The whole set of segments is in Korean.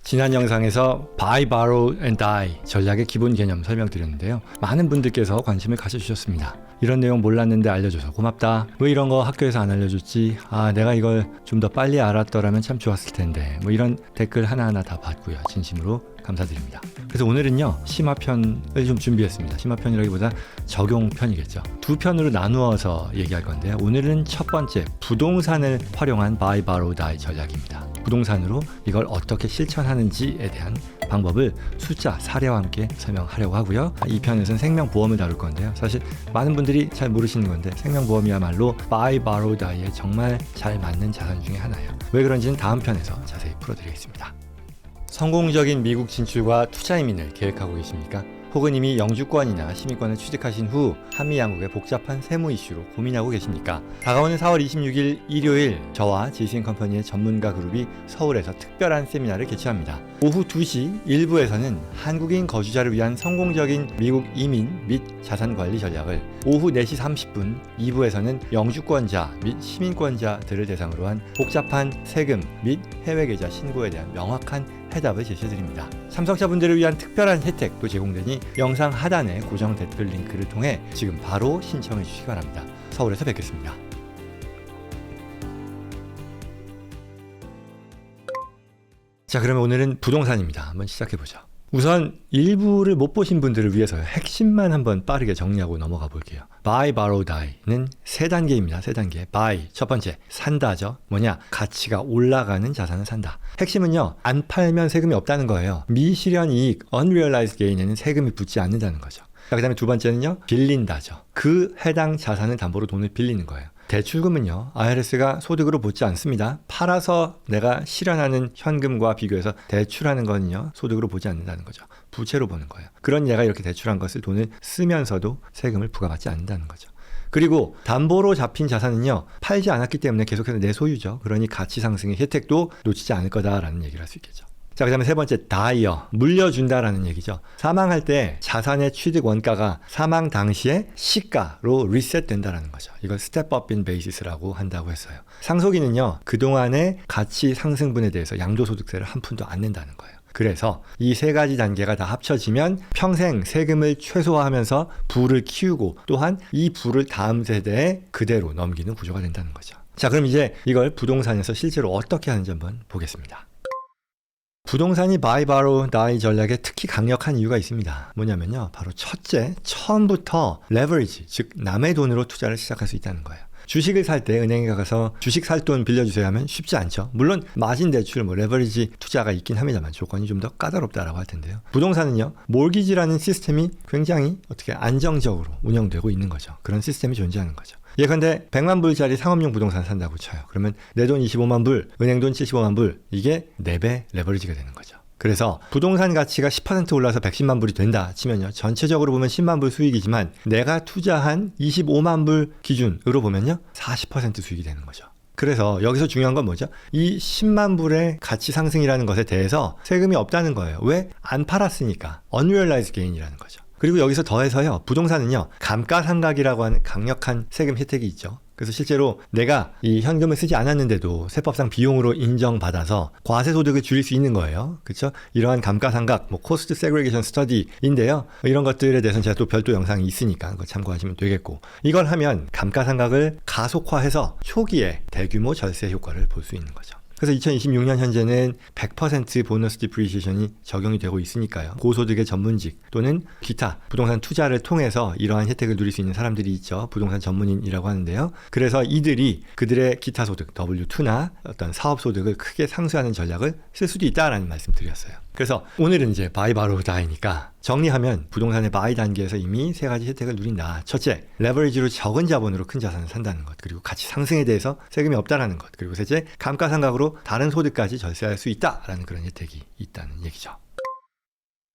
지난 영상에서 Buy, Borrow and Die 전략의 기본 개념 설명드렸는데요. 많은 분들께서 관심을 가져주셨습니다. 이런 내용 몰랐는데 알려줘서 고맙다. 왜 이런 거 학교에서 안 알려줬지? 내가 이걸 좀 더 빨리 알았더라면 참 좋았을 텐데. 이런 댓글 하나하나 다 봤고요. 진심으로 감사드립니다. 그래서 오늘은요, 심화편을 좀 준비했습니다. 심화편이라기보다 적용편이겠죠. 두 편으로 나누어서 얘기할 건데요. 오늘은 첫 번째, 부동산을 활용한 Buy, Borrow, Die 전략입니다. 부동산으로 이걸 어떻게 실천하는지에 대한 방법을 숫자, 사례와 함께 설명하려고 하고요. 이 편에서는 생명보험을 다룰 건데요. 사실 많은 분들이 잘 모르시는 건데 생명보험이야말로 Buy, Borrow, Die에 정말 잘 맞는 자산 중에 하나예요. 왜 그런지는 다음 편에서 자세히 풀어드리겠습니다. 성공적인 미국 진출과 투자 이민을 계획하고 계십니까? 혹은 이미 영주권이나 시민권을 취득하신 후 한미 양국의 복잡한 세무 이슈로 고민하고 계십니까? 다가오는 4월 26일 일요일 저와 지스인컴퍼니의 전문가 그룹이 서울에서 특별한 세미나를 개최합니다. 오후 2시 1부에서는 한국인 거주자를 위한 성공적인 미국 이민 및 자산관리 전략을, 오후 4시 30분 2부에서는 영주권자 및 시민권자들을 대상으로 한 복잡한 세금 및 해외계좌 신고에 대한 명확한 해답을 제시해드립니다. 참석자분들을 위한 특별한 혜택도 제공되니 영상 하단의 고정 댓글 링크를 통해 지금 바로 신청해 주시기 바랍니다. 서울에서 뵙겠습니다. 자, 그러면 오늘은 부동산입니다. 한번 시작해보죠. 우선 일부를 못 보신 분들을 위해서 핵심만 한번 빠르게 정리하고 넘어가 볼게요. Buy, Borrow, Die는 세 단계입니다. 세 단계. Buy, 첫 번째, 산다죠. 뭐냐? 가치가 올라가는 자산을 산다. 핵심은요, 안 팔면 세금이 없다는 거예요. 미실현 이익, unrealized gain에는 세금이 붙지 않는다는 거죠. 그 다음에 두 번째는요, 빌린다죠. 그 해당 자산을 담보로 돈을 빌리는 거예요. 대출금은요, IRS가 소득으로 보지 않습니다. 팔아서 내가 실현하는 현금과 비교해서 대출하는 거는요, 소득으로 보지 않는다는 거죠. 부채로 보는 거예요. 그런 얘가 이렇게 대출한 것을 돈을 쓰면서도 세금을 부과받지 않는다는 거죠. 그리고 담보로 잡힌 자산은요, 팔지 않았기 때문에 계속해서 내 소유죠. 그러니 가치 상승의 혜택도 놓치지 않을 거다라는 얘기를 할 수 있겠죠. 자, 그 다음에 세 번째, 다이어, 물려준다라는 얘기죠. 사망할 때 자산의 취득 원가가 사망 당시의 시가로 리셋된다라는 거죠. 이걸 스텝업 인 베이시스라고 한다고 했어요. 상속인은요, 그동안의 가치 상승분에 대해서 양도소득세를 한 푼도 안 낸다는 거예요. 그래서 이 세 가지 단계가 다 합쳐지면 평생 세금을 최소화하면서 부를 키우고 또한 이 부를 다음 세대에 그대로 넘기는 구조가 된다는 거죠. 자, 그럼 이제 이걸 부동산에서 실제로 어떻게 하는지 한번 보겠습니다. 부동산이 Buy, Borrow, Die 전략에 특히 강력한 이유가 있습니다. 뭐냐면요, 바로 첫째, 처음부터 레버리지, 즉 남의 돈으로 투자를 시작할 수 있다는 거예요. 주식을 살 때 은행에 가서 주식 살 돈 빌려주세요 하면 쉽지 않죠. 물론 마진 대출, 레버리지 투자가 있긴 합니다만 조건이 좀 더 까다롭다라고 할 텐데요. 부동산은요, 몰기지라는 시스템이 굉장히 어떻게 안정적으로 운영되고 있는 거죠. 그런 시스템이 존재하는 거죠. 예컨대 100만 불짜리 상업용 부동산 산다고 쳐요. 그러면 내 돈 25만 불, 은행 돈 75만 불, 이게 4배 레버리지가 되는 거죠. 그래서 부동산 가치가 10% 올라서 110만 불이 된다 치면요, 전체적으로 보면 10만 불 수익이지만 내가 투자한 25만 불 기준으로 보면요, 40% 수익이 되는 거죠. 그래서 여기서 중요한 건 뭐죠? 이 10만 불의 가치 상승이라는 것에 대해서 세금이 없다는 거예요. 왜? 안 팔았으니까. unrealized gain이라는 거죠. 그리고 여기서 더해서요, 부동산은요, 감가상각이라고 하는 강력한 세금 혜택이 있죠. 그래서 실제로 내가 이 현금을 쓰지 않았는데도 세법상 비용으로 인정받아서 과세 소득을 줄일 수 있는 거예요. 그렇죠? 이러한 감가상각, 코스트 세그리게이션 스터디인데요. 이런 것들에 대해서는 제가 또 별도 영상이 있으니까 그거 참고하시면 되겠고, 이걸 하면 감가상각을 가속화해서 초기에 대규모 절세 효과를 볼 수 있는 거죠. 그래서 2026년 현재는 100% 보너스 디프리시에이션이 적용이 되고 있으니까요. 고소득의 전문직 또는 기타 부동산 투자를 통해서 이러한 혜택을 누릴 수 있는 사람들이 있죠. 부동산 전문인이라고 하는데요. 그래서 이들이 그들의 기타 소득, W2나 어떤 사업 소득을 크게 상쇄하는 전략을 쓸 수도 있다라는 말씀 드렸어요. 그래서 오늘은 이제 Buy, Borrow, Die니까 정리하면 부동산의 Buy 단계에서 이미 세 가지 혜택을 누린다. 첫째, 레버리지로 적은 자본으로 큰 자산을 산다는 것. 그리고 가치 상승에 대해서 세금이 없다라는 것. 그리고 셋째, 감가상각으로 다른 소득까지 절세할 수 있다라는 그런 혜택이 있다는 얘기죠.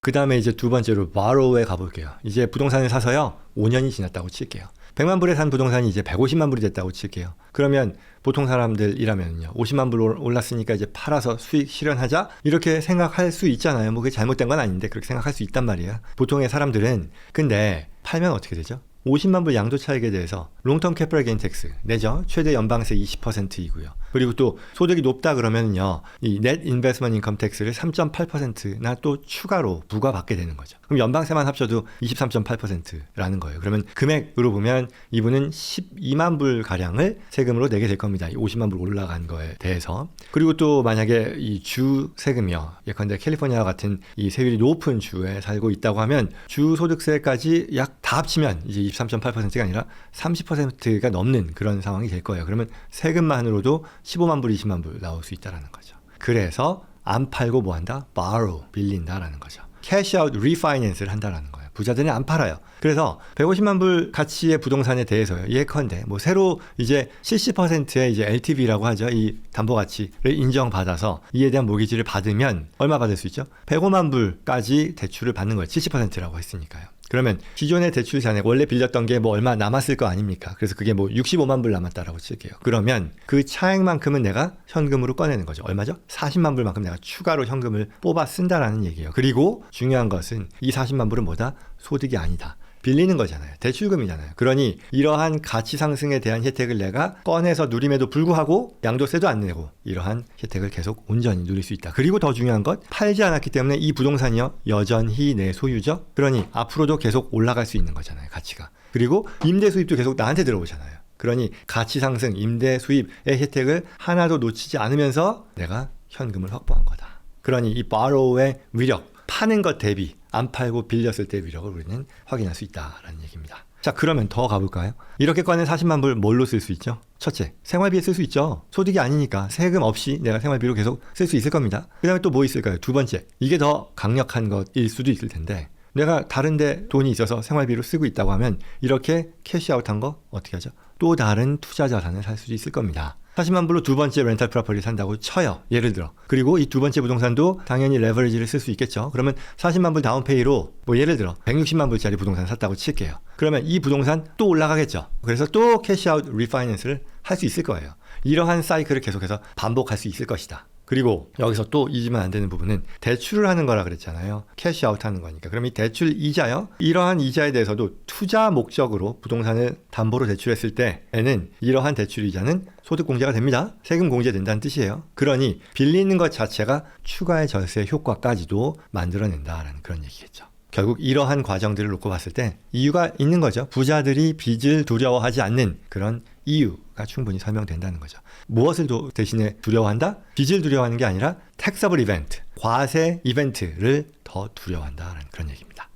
그 다음에 이제 두 번째로 borrow에 가볼게요. 이제 부동산을 사서요, 5년이 지났다고 칠게요. 100만 불에 산 부동산이 이제 150만 불이 됐다고 칠게요. 그러면 보통 사람들이라면요, 50만 불 올랐으니까 이제 팔아서 수익 실현하자, 이렇게 생각할 수 있잖아요. 그게 잘못된 건 아닌데 그렇게 생각할 수 있단 말이에요. 보통의 사람들은. 근데 팔면 어떻게 되죠? 50만 불 양도 차익에 대해서 롱텀 캐피털 게인 텍스 내죠. 최대 연방세 20%이고요. 그리고 또 소득이 높다 그러면요, 이 net investment income tax를 3.8%나 또 추가로 부과받게 되는 거죠. 그럼 연방세만 합쳐도 23.8%라는 거예요. 그러면 금액으로 보면 이분은 12만 불 가량을 세금으로 내게 될 겁니다. 50만 불 올라간 거에 대해서. 그리고 또 만약에 이 주 세금이요, 예컨대 캘리포니아와 같은 이 세율이 높은 주에 살고 있다고 하면 주 소득세까지 약 다 합치면 이제 23.8%가 아니라 30%가 넘는 그런 상황이 될 거예요. 그러면 세금만으로도 15만 불, 20만 불 나올 수 있다라는 거죠. 그래서 안 팔고 뭐 한다? borrow, 빌린다라는 거죠. cash out refinance를 한다라는 거예요. 부자들은 안 팔아요. 그래서 150만 불 가치의 부동산에 대해서요, 예컨대 뭐 새로 이제 70%의 이제 LTV라고 하죠. 이 담보 가치를 인정받아서 이에 대한 모기지를 받으면 얼마 받을 수 있죠? 105만 불까지 대출을 받는 거예요. 70%라고 했으니까요. 그러면 기존의 대출 잔액 원래 빌렸던 게 뭐 얼마 남았을 거 아닙니까? 그래서 그게 뭐 65만 불 남았다라고 칠게요. 그러면 그 차액만큼은 내가 현금으로 꺼내는 거죠. 얼마죠? 40만 불만큼 내가 추가로 현금을 뽑아 쓴다라는 얘기예요. 그리고 중요한 것은 이 40만 불은 뭐다? 소득이 아니다. 빌리는 거잖아요. 대출금이잖아요. 그러니 이러한 가치 상승에 대한 혜택을 내가 꺼내서 누림에도 불구하고 양도세도 안 내고 이러한 혜택을 계속 온전히 누릴 수 있다. 그리고 더 중요한 것, 팔지 않았기 때문에 이 부동산이요, 여전히 내 소유죠. 그러니 앞으로도 계속 올라갈 수 있는 거잖아요, 가치가. 그리고 임대 수입도 계속 나한테 들어오잖아요. 그러니 가치 상승, 임대 수입의 혜택을 하나도 놓치지 않으면서 내가 현금을 확보한 거다. 그러니 이 borrow의 위력, 파는 것 대비 안 팔고 빌렸을 때 위력을 우리는 확인할 수 있다라는 얘기입니다. 자, 그러면 더 가볼까요? 이렇게 꺼낸 40만 불 뭘로 쓸 수 있죠? 첫째, 생활비에 쓸 수 있죠. 소득이 아니니까 세금 없이 내가 생활비로 계속 쓸 수 있을 겁니다. 그 다음에 또 뭐 있을까요? 두 번째, 이게 더 강력한 것일 수도 있을 텐데, 내가 다른데 돈이 있어서 생활비로 쓰고 있다고 하면 이렇게 캐시아웃한 거 어떻게 하죠? 또 다른 투자 자산을 살 수도 있을 겁니다. 40만 불로 두 번째 렌탈 프로퍼티를 산다고 쳐요. 예를 들어. 그리고 이 두 번째 부동산도 당연히 레버리지를 쓸 수 있겠죠. 그러면 40만 불 다운페이로 뭐 예를 들어 160만 불짜리 부동산 샀다고 칠게요. 그러면 이 부동산 또 올라가겠죠. 그래서 또 캐시아웃 리파이낸스를 할 수 있을 거예요. 이러한 사이클을 계속해서 반복할 수 있을 것이다. 그리고 여기서 또 잊으면 안 되는 부분은 대출을 하는 거라 그랬잖아요. 캐시아웃 하는 거니까. 그럼 이 대출 이자요, 이러한 이자에 대해서도 투자 목적으로 부동산을 담보로 대출했을 때에는 이러한 대출 이자는 소득 공제가 됩니다. 세금 공제된다는 뜻이에요. 그러니 빌리는 것 자체가 추가의 절세 효과까지도 만들어낸다라는 그런 얘기겠죠. 결국 이러한 과정들을 놓고 봤을 때 이유가 있는 거죠. 부자들이 빚을 두려워하지 않는 그런 이유가 충분히 설명된다는 거죠. 무엇을 대신에 두려워한다? 빚을 두려워하는 게 아니라 taxable event, 과세 이벤트를 더 두려워한다라는 그런 얘기입니다.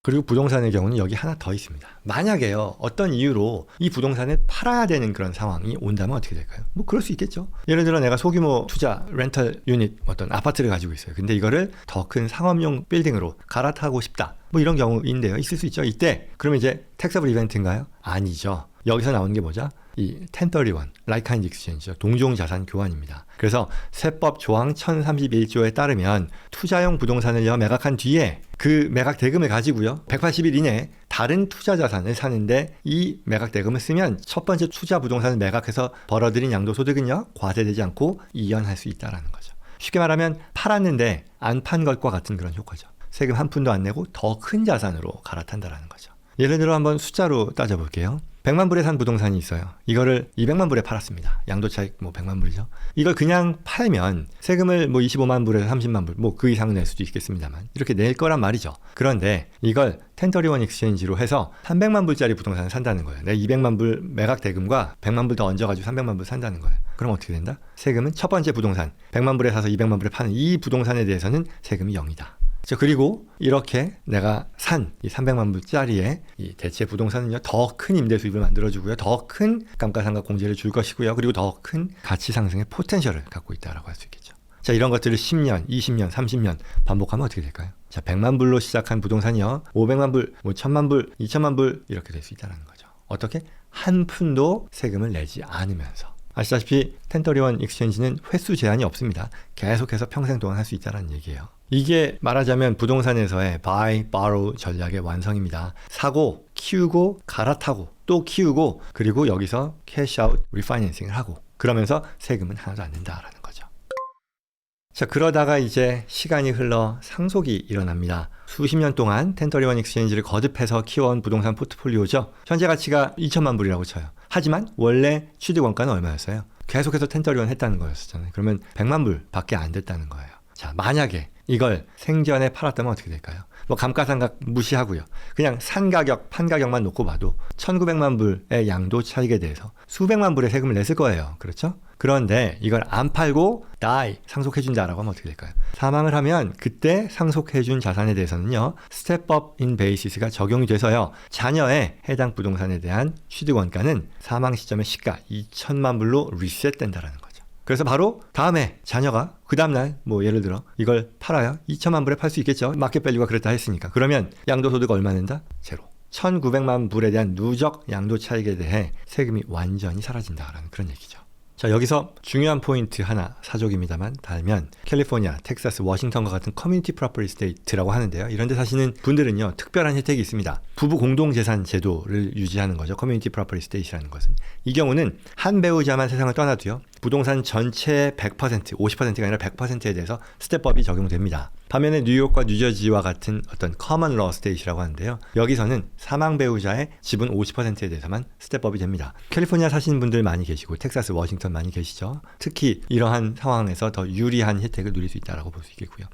그리고 부동산의 경우는 여기 하나 더 있습니다. 만약에요, 어떤 이유로 이 부동산을 팔아야 되는 그런 상황이 온다면 어떻게 될까요? 뭐 그럴 수 있겠죠. 예를 들어 내가 소규모 투자 렌털 유닛 어떤 아파트를 가지고 있어요. 근데 이거를 더 큰 상업용 빌딩으로 갈아타고 싶다. 뭐 이런 경우인데요. 있을 수 있죠. 이때 그러면 이제 택서블 이벤트인가요? 아니죠. 여기서 나오는 게 뭐죠? 이 1031, 라이카인드 익스체인지죠. 동종자산 교환입니다. 그래서 세법 조항 1031조에 따르면 투자용 부동산을요, 매각한 뒤에 그 매각 대금을 가지고요, 180일 이내에 다른 투자 자산을 사는데 이 매각 대금을 쓰면 첫 번째 투자 부동산을 매각해서 벌어들인 양도소득은요, 과세되지 않고 이연할 수 있다는 거죠. 쉽게 말하면 팔았는데 안 판 것과 같은 그런 효과죠. 세금 한 푼도 안 내고 더 큰 자산으로 갈아탄다는 거죠. 예를 들어 한번 숫자로 따져볼게요. 100만 불에 산 부동산이 있어요. 이거를 200만 불에 팔았습니다. 양도차익 뭐 100만 불이죠. 이걸 그냥 팔면 세금을 뭐 25만 불에서 30만 불, 뭐 그 이상은 낼 수도 있겠습니다만 이렇게 낼 거란 말이죠. 그런데 이걸 1031 익스체인지로 해서 300만 불짜리 부동산을 산다는 거예요. 내가 200만 불 매각 대금과 100만 불 더 얹어가지고 300만 불 산다는 거예요. 그럼 어떻게 된다? 세금은 첫 번째 부동산, 100만 불에 사서 200만 불에 파는 이 부동산에 대해서는 세금이 0이다. 그리고 이렇게 내가 산 이 300만 불짜리의 이 대체 부동산은요, 더 큰 임대 수입을 만들어주고요, 더 큰 감가상각 공제를 줄 것이고요, 그리고 더 큰 가치 상승의 포텐셜을 갖고 있다라고 할 수 있겠죠. 자, 이런 것들을 10년, 20년, 30년 반복하면 어떻게 될까요? 자, 100만 불로 시작한 부동산이요, 500만 불, 뭐 1000만 불, 2000만 불 이렇게 될 수 있다는 거죠. 어떻게? 한 푼도 세금을 내지 않으면서. 아시다시피 1031 익스체인지는 횟수 제한이 없습니다. 계속해서 평생 동안 할 수 있다는 얘기예요. 이게 말하자면 부동산에서의 buy, borrow 전략의 완성입니다. 사고, 키우고, 갈아타고, 또 키우고, 그리고 여기서 cash out, refinancing을 하고, 그러면서 세금은 하나도 안 낸다라는 거죠. 자, 그러다가 이제 시간이 흘러 상속이 일어납니다. 수십 년 동안 1031 익스체인지를 거듭해서 키워온 부동산 포트폴리오죠. 현재 가치가 2천만 불이라고 쳐요. 하지만 원래 취득 원가는 얼마였어요? 계속해서 1031 했다는 거였잖아요. 그러면 100만 불 밖에 안 됐다는 거예요. 자, 만약에 이걸 생전에 팔았다면 어떻게 될까요? 뭐 감가상각 무시하고요. 그냥 산 가격, 판 가격만 놓고 봐도 1900만 불의 양도 차익에 대해서 수백만 불의 세금을 냈을 거예요. 그렇죠? 그런데 이걸 안 팔고 die, 상속해준다라고 하면 어떻게 될까요? 사망을 하면 그때 상속해준 자산에 대해서는요. step up in basis가 적용이 돼서요. 자녀의 해당 부동산에 대한 취득원가는 사망 시점의 시가 2천만 불로 리셋된다라는 거죠. 그래서 바로 다음에 자녀가 그 다음날 뭐 예를 들어 이걸 팔아야 2천만 불에 팔 수 있겠죠. 마켓 밸류가 그렇다 했으니까. 그러면 양도소득 얼마 낸다? 제로. 1900만 불에 대한 누적 양도 차익에 대해 세금이 완전히 사라진다라는 그런 얘기죠. 자, 여기서 중요한 포인트 하나 사족입니다만 달면 캘리포니아, 텍사스, 워싱턴과 같은 커뮤니티 프로퍼티 스테이트라고 하는데요. 이런 데 사시는 분들은요. 특별한 혜택이 있습니다. 부부 공동재산 제도를 유지하는 거죠. 커뮤니티 프로퍼티 스테이트라는 것은. 이 경우는 한 배우자만 세상을 떠나도요. 부동산 전체의 100%, 50%가 아니라 100%에 대해서 스텝법이 적용됩니다. 반면에 뉴욕과 뉴저지와 같은 어떤 커먼 러 스테이트라고 하는데요. 여기서는 사망 배우자의 지분 50%에 대해서만 스텝법이 됩니다. 캘리포니아 사시는 분들 많이 계시고 텍사스, 워싱턴 많이 계시죠. 특히 이러한 상황에서 더 유리한 혜택을 누릴 수 있다고 볼 수 있겠고요.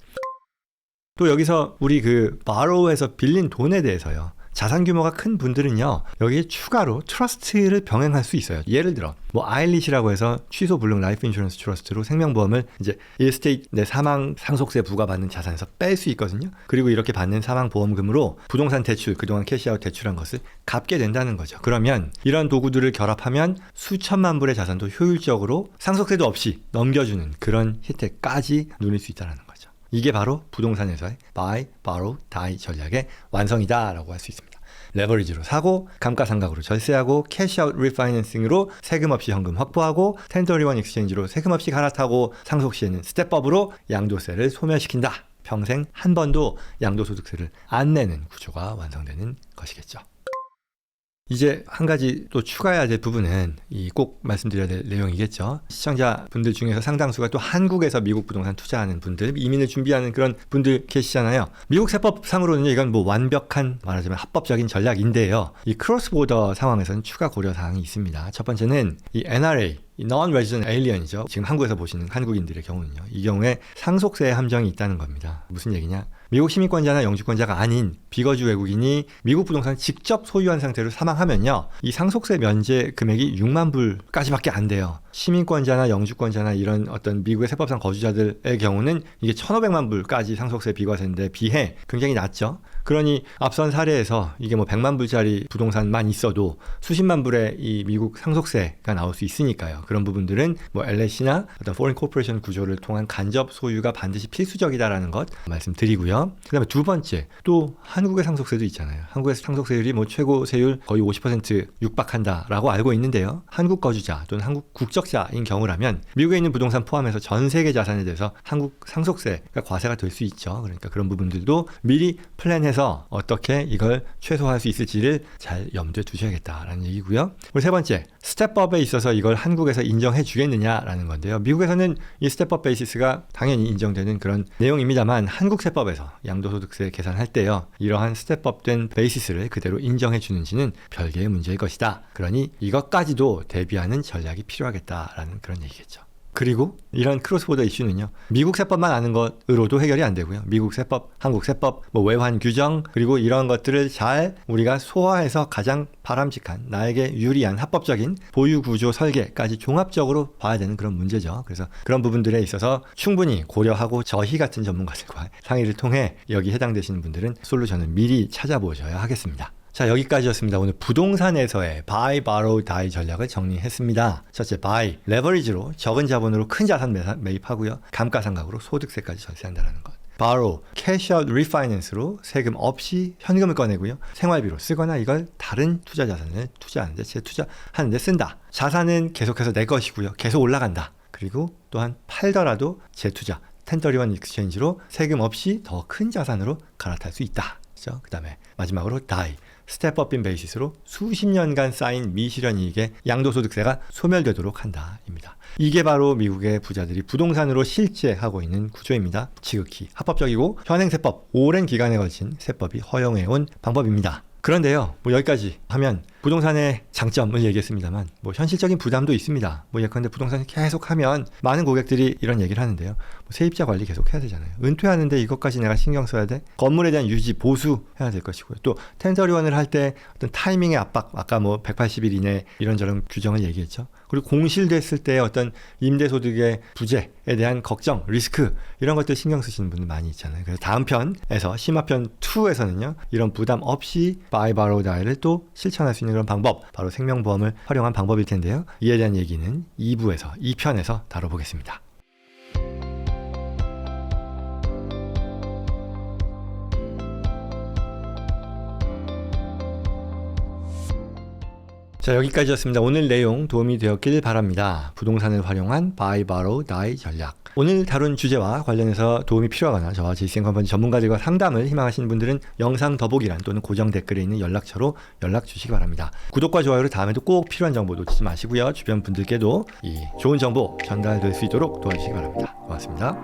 또 여기서 우리 그 borrow에서 빌린 돈에 대해서요. 자산 규모가 큰 분들은요. 여기에 추가로 트러스트를 병행할 수 있어요. 예를 들어 뭐 아일릿이라고 해서 취소 불능 라이프 인슈런스 트러스트로 생명보험을 이제 일스테이트 내 사망 상속세 부과받는 자산에서 뺄 수 있거든요. 그리고 이렇게 받는 사망 보험금으로 부동산 대출, 그동안 캐시아웃 대출한 것을 갚게 된다는 거죠. 그러면 이런 도구들을 결합하면 수천만 불의 자산도 효율적으로 상속세도 없이 넘겨주는 그런 혜택까지 누릴 수 있다는 거죠. 이게 바로 부동산에서의 buy, borrow, die 전략의 완성이다라고 할 수 있습니다. 레버리지로 사고, 감가상각으로 절세하고, 캐시아웃 리파이낸싱으로 세금 없이 현금 확보하고, 1031 익스체인지로 세금 없이 갈아타고, 상속 시에는 스텝법으로 양도세를 소멸시킨다. 평생 한 번도 양도소득세를 안 내는 구조가 완성되는 것이겠죠. 이제 한 가지 또 추가해야 될 부분은 이 꼭 말씀드려야 될 내용이겠죠. 시청자분들 중에서 상당수가 또 한국에서 미국 부동산 투자하는 분들, 이민을 준비하는 그런 분들 계시잖아요. 미국 세법상으로는 이건 뭐 완벽한 말하자면 합법적인 전략인데요. 이 크로스 보더 상황에서는 추가 고려 사항이 있습니다. 첫 번째는 이 NRA, 이 Non-Resident Alien이죠. 지금 한국에서 보시는 한국인들의 경우는요. 이 경우에 상속세 함정이 있다는 겁니다. 무슨 얘기냐? 미국 시민권자나 영주권자가 아닌 비거주 외국인이 미국 부동산을 직접 소유한 상태로 사망하면요. 이 상속세 면제 금액이 6만 불까지밖에 안 돼요. 시민권자나 영주권자나 이런 어떤 미국의 세법상 거주자들의 경우는 이게 1,500만 불까지 상속세 비과세인데 비해 굉장히 낮죠. 그러니 앞선 사례에서 이게 뭐 100만 불짜리 부동산만 있어도 수십만 불의 이 미국 상속세가 나올 수 있으니까요. 그런 부분들은 뭐 LLC나 어떤 Foreign Corporation 구조를 통한 간접 소유가 반드시 필수적이다라는 것 말씀드리고요. 그다음에 두 번째, 또 한국의 상속세도 있잖아요. 한국의 상속세율이 뭐 최고 세율 거의 50% 육박한다라고 알고 있는데요. 한국 거주자 또는 한국 국적자인 경우라면 미국에 있는 부동산 포함해서 전 세계 자산에 대해서 한국 상속세가 과세가 될 수 있죠. 그러니까 그런 부분들도 미리 플랜해서 어떻게 이걸 최소화할 수 있을지를 잘 염두에 두셔야겠다라는 얘기고요. 그리고 세 번째, 스텝법에 있어서 이걸 한국에서 인정해 주겠느냐라는 건데요. 미국에서는 이 스텝법 베이시스가 당연히 인정되는 그런 내용입니다만 한국 세법에서 양도소득세 계산할 때요. 이러한 스텝법된 베이시스를 그대로 인정해 주는지는 별개의 문제일 것이다. 그러니 이것까지도 대비하는 전략이 필요하겠다라는 그런 얘기겠죠. 그리고 이런 크로스보더 이슈는요. 미국 세법만 아는 것으로도 해결이 안 되고요. 미국 세법, 한국 세법, 뭐 외환 규정 그리고 이런 것들을 잘 우리가 소화해서 가장 바람직한 나에게 유리한 합법적인 보유 구조 설계까지 종합적으로 봐야 되는 그런 문제죠. 그래서 그런 부분들에 있어서 충분히 고려하고 저희 같은 전문가들과 상의를 통해 여기 해당되시는 분들은 솔루션을 미리 찾아보셔야 하겠습니다. 자, 여기까지였습니다. 오늘 부동산에서의 buy, borrow, die 전략을 정리했습니다. 첫째, buy, 레버리지로 적은 자본으로 큰 자산 매입하고요. 감가상각으로 소득세까지 절세한다는 것. borrow, cash out refinance로 세금 없이 현금을 꺼내고요. 생활비로 쓰거나 이걸 다른 투자 자산을 투자하는데 재투자하는데 쓴다. 자산은 계속해서 내 것이고요. 계속 올라간다. 그리고 또한 팔더라도 재투자, 1031 익스체인지로 세금 없이 더 큰 자산으로 갈아탈 수 있다. 그렇죠? 그 다음에 마지막으로 die. 스텝업인 베이시스로 수십 년간 쌓인 미실현 이익의 양도소득세가 소멸되도록 한다입니다. 이게 바로 미국의 부자들이 부동산으로 실제 하고 있는 구조입니다. 지극히 합법적이고 현행세법, 오랜 기간에 걸친 세법이 허용해온 방법입니다. 그런데요, 뭐 여기까지 하면 부동산의 장점을 얘기했습니다만 뭐 현실적인 부담도 있습니다. 뭐 예컨대 부동산을 계속 하면 많은 고객들이 이런 얘기를 하는데요. 뭐 세입자 관리 계속 해야 되잖아요. 은퇴하는데 이것까지 내가 신경 써야 돼? 건물에 대한 유지 보수 해야 될 것이고요. 또 1031을 할 때 어떤 타이밍의 압박, 아까 뭐 180일 이내 이런저런 규정을 얘기했죠. 그리고 공실됐을 때 어떤 임대소득의 부재에 대한 걱정, 리스크 이런 것들 신경 쓰시는 분들 많이 있잖아요. 그래서 다음 편에서 심화편 2에서는요. 이런 부담 없이 Buy, Borrow, Die를 또 실천할 수 있는 그런 방법, 바로 생명보험을 활용한 방법일 텐데요. 이에 대한 얘기는 2편에서 다뤄보겠습니다. 자, 여기까지였습니다. 오늘 내용 도움이 되었길 바랍니다. 부동산을 활용한 Buy, Borrow, Die 전략. 오늘 다룬 주제와 관련해서 도움이 필요하거나 저와 제이슨 컴퍼니 전문가들과 상담을 희망하시는 분들은 영상 더보기란 또는 고정 댓글에 있는 연락처로 연락 주시기 바랍니다. 구독과 좋아요를 다음에도 꼭 필요한 정보 놓치지 마시고요. 주변 분들께도 이 좋은 정보 전달될 수 있도록 도와주시기 바랍니다. 고맙습니다.